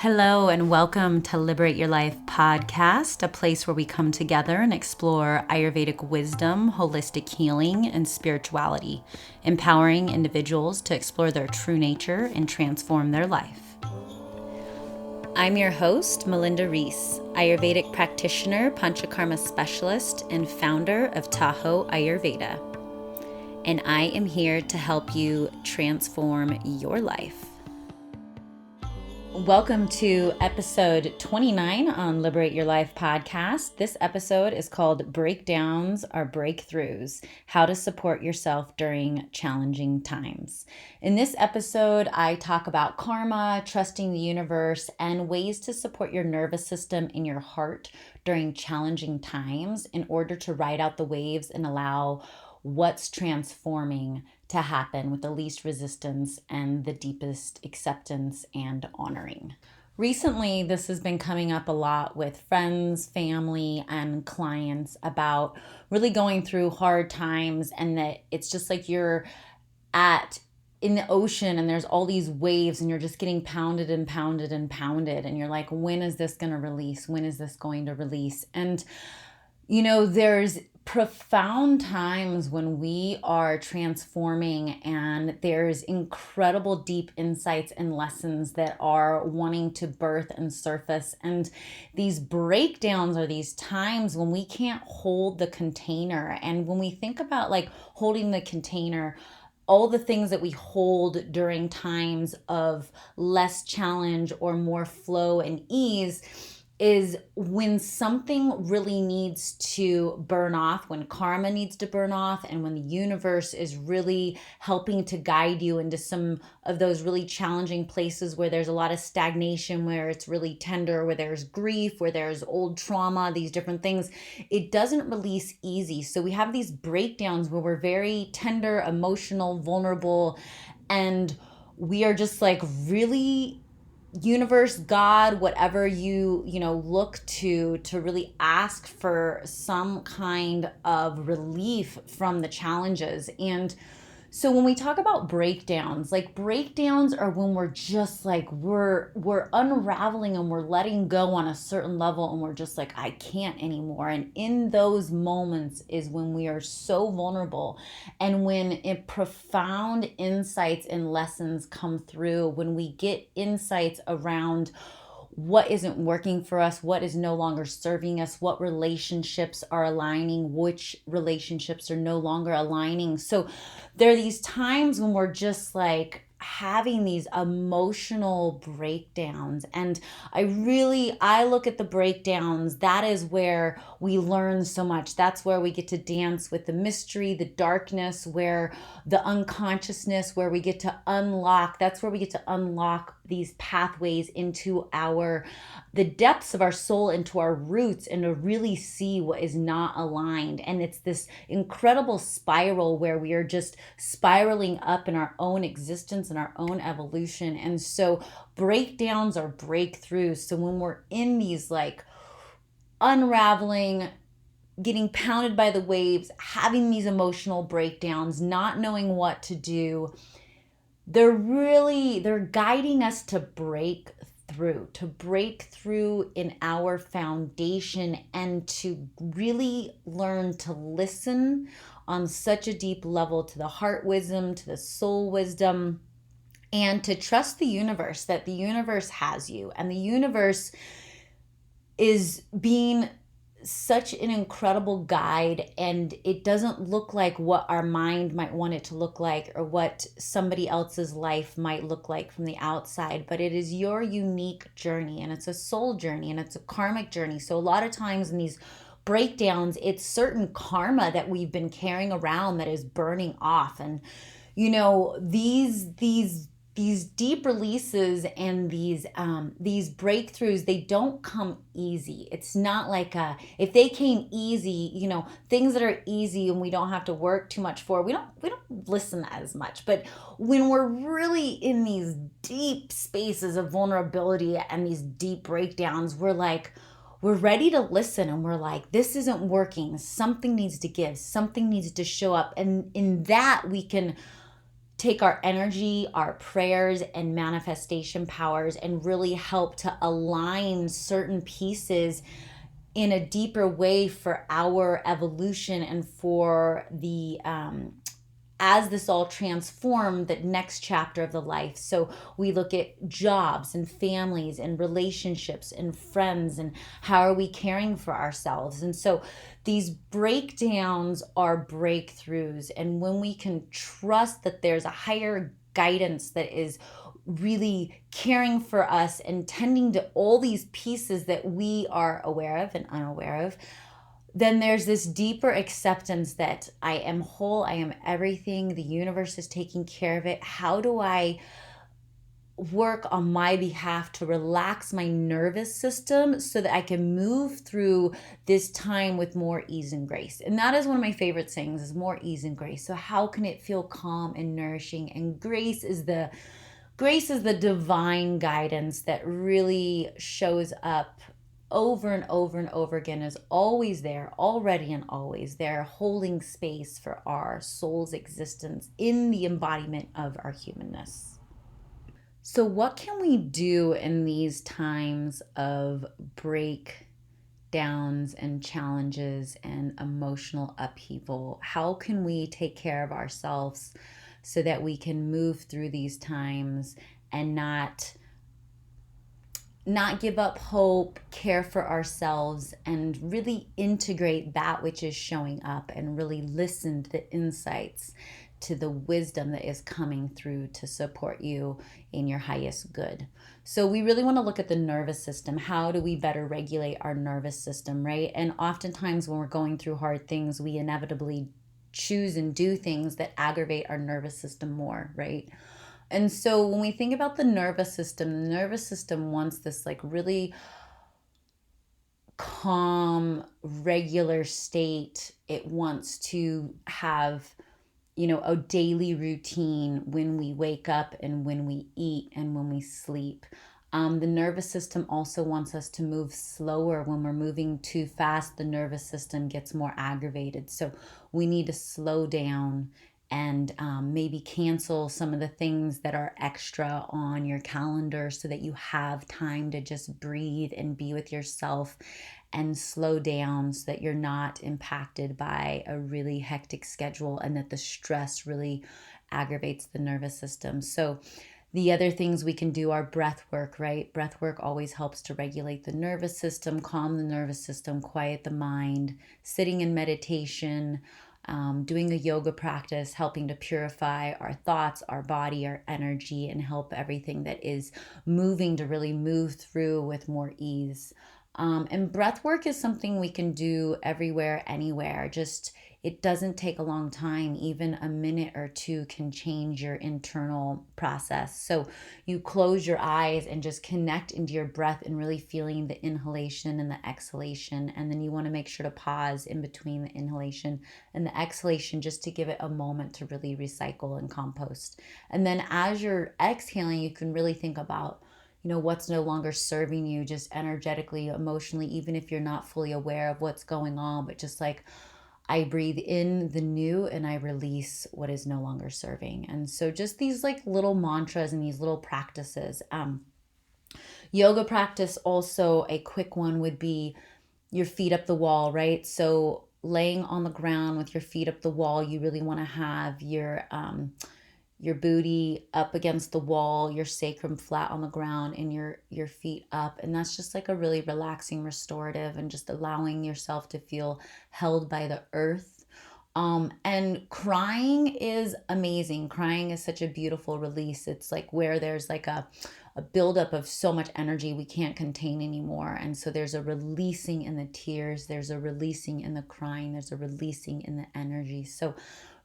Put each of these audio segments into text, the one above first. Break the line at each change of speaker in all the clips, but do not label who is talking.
Hello and welcome to Liberate Your Life podcast, a place where we come together and explore Ayurvedic wisdom, holistic healing, and spirituality, empowering individuals to explore their true nature and transform their life. I'm your host, Melinda Reese, Ayurvedic practitioner, Panchakarma specialist, and founder of Tahoe Ayurveda. And I am here to help you transform your life. Welcome to episode 29 on Liberate Your Life podcast. This episode is called Breakdowns Are Breakthroughs, How to Support Yourself During Challenging Times. In this episode, I talk about karma, trusting the universe, and ways to support your nervous system and your heart during challenging times in order to ride out the waves and allow what's transforming to happen with the least resistance and the deepest acceptance and honoring. Recently, this has been coming up a lot with friends, family, and clients about really going through hard times, and that it's just like you're in the ocean and there's all these waves and you're just getting pounded and pounded and pounded. And you're like, when is this going to release? When is this going to release? And there's profound times when we are transforming, and there's incredible deep insights and lessons that are wanting to birth and surface. And these breakdowns are these times when we can't hold the container. And when we think about like holding the container, all the things that we hold during times of less challenge or more flow and ease is when something really needs to burn off, when karma needs to burn off, and when the universe is really helping to guide you into some of those really challenging places where there's a lot of stagnation, where it's really tender, where there's grief, where there's old trauma, these different things. It doesn't release easy. So we have these breakdowns where we're very tender, emotional, vulnerable, and we are just like really universe, God, whatever you look to really ask for some kind of relief from the challenges. And so when we talk about breakdowns, like breakdowns are when we're just like we're unraveling and we're letting go on a certain level, and we're just like, I can't anymore. And in those moments is when we are so vulnerable, and when profound insights and lessons come through, when we get insights around what isn't working for us, what is no longer serving us, what relationships are aligning, which relationships are no longer aligning. So there are these times when we're just like having these emotional breakdowns. And I look at the breakdowns, that is where we learn so much. That's where we get to dance with the mystery, the darkness, where the unconsciousness, where we get to unlock, that's where we get to unlock these pathways into the depths of our soul, into our roots, and to really see what is not aligned. And it's this incredible spiral where we are just spiraling up in our own existence and our own evolution. And so breakdowns are breakthroughs. So when we're in these like unraveling, getting pounded by the waves, having these emotional breakdowns, not knowing what to do, they're guiding us to break through in our foundation, and to really learn to listen on such a deep level to the heart wisdom, to the soul wisdom, and to trust the universe, that the universe has you, and the universe is being such an incredible guide. And it doesn't look like what our mind might want it to look like, or what somebody else's life might look like from the outside, but it is your unique journey, and it's a soul journey, and it's a karmic journey. So a lot of times in these breakdowns, it's certain karma that we've been carrying around that is burning off. And these deep releases and these breakthroughs, they don't come easy. It's not like if they came easy, things that are easy and we don't have to work too much for, we don't listen as much. But when we're really in these deep spaces of vulnerability and these deep breakdowns, we're ready to listen, and we're like, this isn't working. Something needs to give. Something needs to show up. And in that, we can take our energy, our prayers, and manifestation powers and really help to align certain pieces in a deeper way for our evolution and for the as this all transformed the next chapter of the life. So we look at jobs and families and relationships and friends and how are we caring for ourselves. And so these breakdowns are breakthroughs. And when we can trust that there's a higher guidance that is really caring for us and tending to all these pieces that we are aware of and unaware of, then there's this deeper acceptance that I am whole, I am everything, the universe is taking care of it. How do I work on my behalf to relax my nervous system so that I can move through this time with more ease and grace? And that is one of my favorite things, is more ease and grace. So how can it feel calm and nourishing? And grace is the divine guidance that really shows up over and over and over again, is always there, already and always there, holding space for our soul's existence in the embodiment of our humanness. So, what can we do in these times of breakdowns and challenges and emotional upheaval? How can we take care of ourselves so that we can move through these times and not give up hope, care for ourselves, and really integrate that which is showing up and really listen to the insights, to the wisdom that is coming through to support you in your highest good? So we really want to look at the nervous system. How do we better regulate our nervous system, right? And oftentimes when we're going through hard things, we inevitably choose and do things that aggravate our nervous system more, right? And so when we think about the nervous system wants this like really calm, regular state. It wants to have, a daily routine when we wake up and when we eat and when we sleep. The nervous system also wants us to move slower. When we're moving too fast, the nervous system gets more aggravated. So we need to slow down and maybe cancel some of the things that are extra on your calendar so that you have time to just breathe and be with yourself and slow down so that you're not impacted by a really hectic schedule and that the stress really aggravates the nervous system. So the other things we can do are breath work, right? Breath work always helps to regulate the nervous system, calm the nervous system, quiet the mind, sitting in meditation, doing a yoga practice, helping to purify our thoughts, our body, our energy, and help everything that is moving to really move through with more ease. And breath work is something we can do everywhere, anywhere. Just it doesn't take a long time. Even a minute or two can change your internal process. So you close your eyes and just connect into your breath and really feeling the inhalation and the exhalation. And then you want to make sure to pause in between the inhalation and the exhalation just to give it a moment to really recycle and compost. And then as you're exhaling, you can really think about what's no longer serving you, just energetically, emotionally, even if you're not fully aware of what's going on, but just like I breathe in the new and I release what is no longer serving. And so just these like little mantras and these little practices. Yoga practice, also a quick one would be your feet up the wall, right? So laying on the ground with your feet up the wall, you really want to have your booty up against the wall, your sacrum flat on the ground, and your feet up. And that's just like a really relaxing, restorative, and just allowing yourself to feel held by the earth. And crying is amazing. Crying is such a beautiful release. It's like where there's like a buildup of so much energy we can't contain anymore. And so there's a releasing in the tears, there's a releasing in the crying, there's a releasing in the energy. So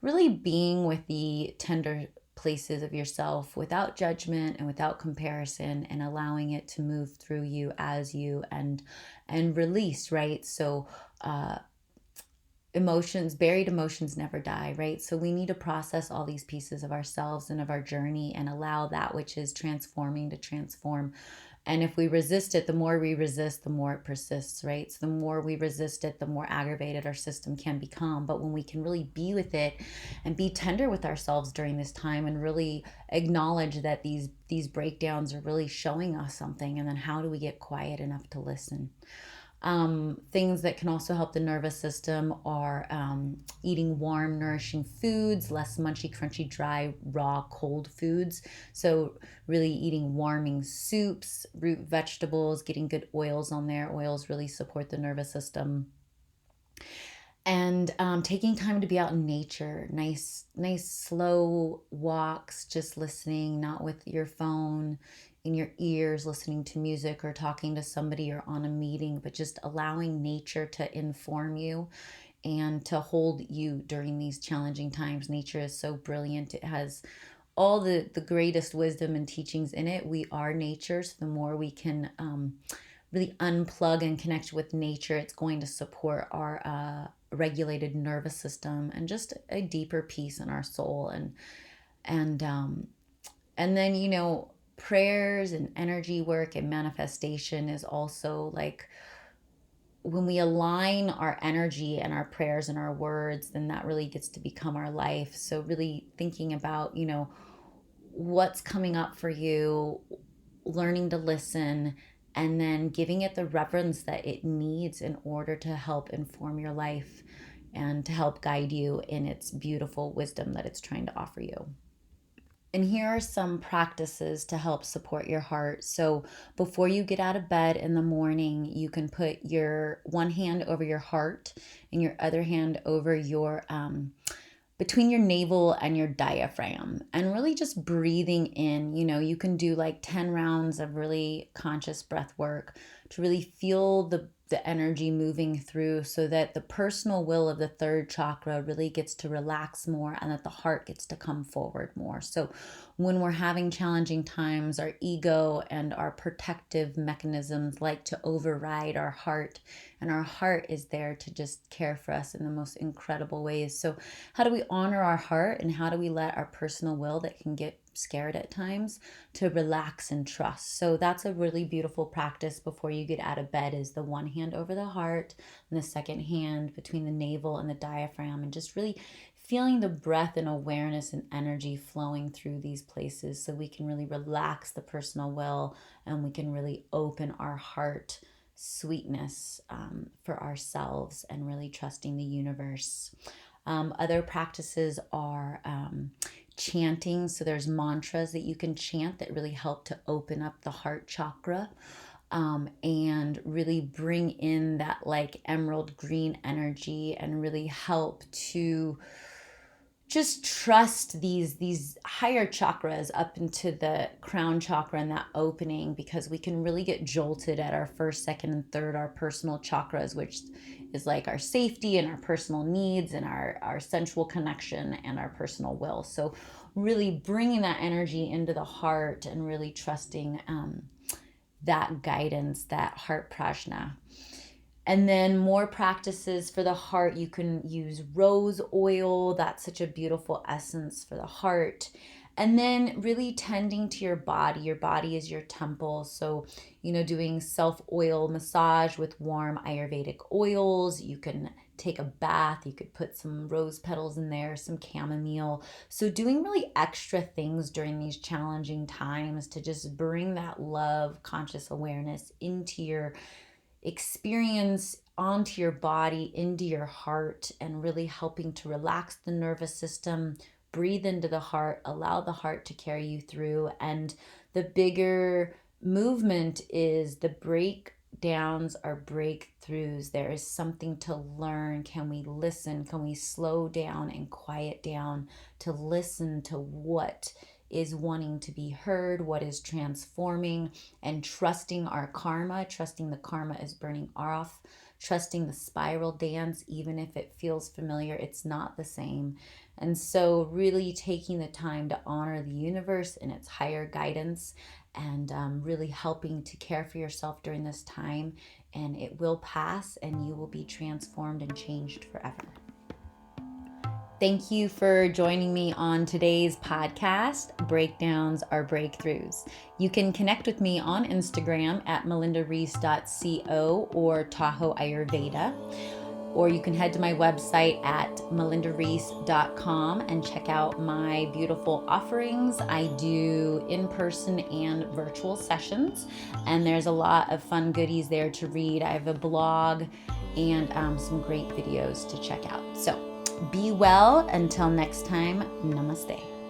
really being with the tender places of yourself without judgment and without comparison, and allowing it to move through you as you and release, right? So buried emotions never die, right? So we need to process all these pieces of ourselves and of our journey and allow that which is transforming to transform. And if we resist it, the more we resist, the more it persists, right? So the more we resist it, the more aggravated our system can become. But when we can really be with it and be tender with ourselves during this time and really acknowledge that these breakdowns are really showing us something, and then how do we get quiet enough to listen? Things that can also help the nervous system are eating warm, nourishing foods, less munchy, crunchy, dry, raw, cold foods. So, really eating warming soups, root vegetables, getting good oils on there. Oils really support the nervous system. And taking time to be out in nature, nice slow walks, just listening, not with your phone in your ears, listening to music or talking to somebody or on a meeting, but just allowing nature to inform you and to hold you during these challenging times. Nature is so brilliant. It has all the greatest wisdom and teachings in it. We are nature, so the more we can really unplug and connect with nature, it's going to support our regulated nervous system and just a deeper peace in our soul. And and then, prayers and energy work and manifestation is also like, when we align our energy and our prayers and our words, then that really gets to become our life. So really thinking about, what's coming up for you, learning to listen, and then giving it the reverence that it needs in order to help inform your life and to help guide you in its beautiful wisdom that it's trying to offer you. And here are some practices to help support your heart. So, before you get out of bed in the morning, you can put your one hand over your heart and your other hand over your between your navel and your diaphragm, and really just breathing in. You can do like 10 rounds of really conscious breath work to really feel the energy moving through, so that the personal will of the third chakra really gets to relax more and that the heart gets to come forward more. So when we're having challenging times, our ego and our protective mechanisms like to override our heart, and our heart is there to just care for us in the most incredible ways. So how do we honor our heart, and how do we let our personal will that can get scared at times to relax and trust? So that's a really beautiful practice before you get out of bed, is the one hand over the heart and the second hand between the navel and the diaphragm, and just really feeling the breath and awareness and energy flowing through these places, so we can really relax the personal will and we can really open our heart sweetness for ourselves, and really trusting the universe. Other practices are chanting. So there's mantras that you can chant that really help to open up the heart chakra, and really bring in that like emerald green energy, and really help to just trust these higher chakras up into the crown chakra and that opening, because we can really get jolted at our first, second, and third, our personal chakras, which is like our safety and our personal needs and our sensual connection and our personal will. So really bringing that energy into the heart and really trusting that guidance, that heart prajna. And then more practices for the heart. You can use rose oil. That's such a beautiful essence for the heart. And then really tending to your body. Your body is your temple. So, doing self oil massage with warm Ayurvedic oils. You can take a bath. You could put some rose petals in there, some chamomile. So, doing really extra things during these challenging times to just bring that love, conscious awareness into your experience, onto your body, into your heart, and really helping to relax the nervous system, breathe into the heart, allow the heart to carry you through. And the bigger movement is the breakdowns or breakthroughs. There is something to learn. Can we listen? Can we slow down and quiet down to listen to what is wanting to be heard, what is transforming, and trusting our karma, trusting the karma is burning off, trusting the spiral dance, even if it feels familiar, it's not the same. And so really taking the time to honor the universe and its higher guidance, and really helping to care for yourself during this time. And it will pass, and you will be transformed and changed forever. Thank you for joining me on today's podcast, Breakdowns Are Breakthroughs. You can connect with me on Instagram at melindareese.co or Tahoe Ayurveda, or you can head to my website at melindareese.com and check out my beautiful offerings. I do in-person and virtual sessions, and there's a lot of fun goodies there to read. I have a blog and some great videos to check out. So be well. Until next time, namaste.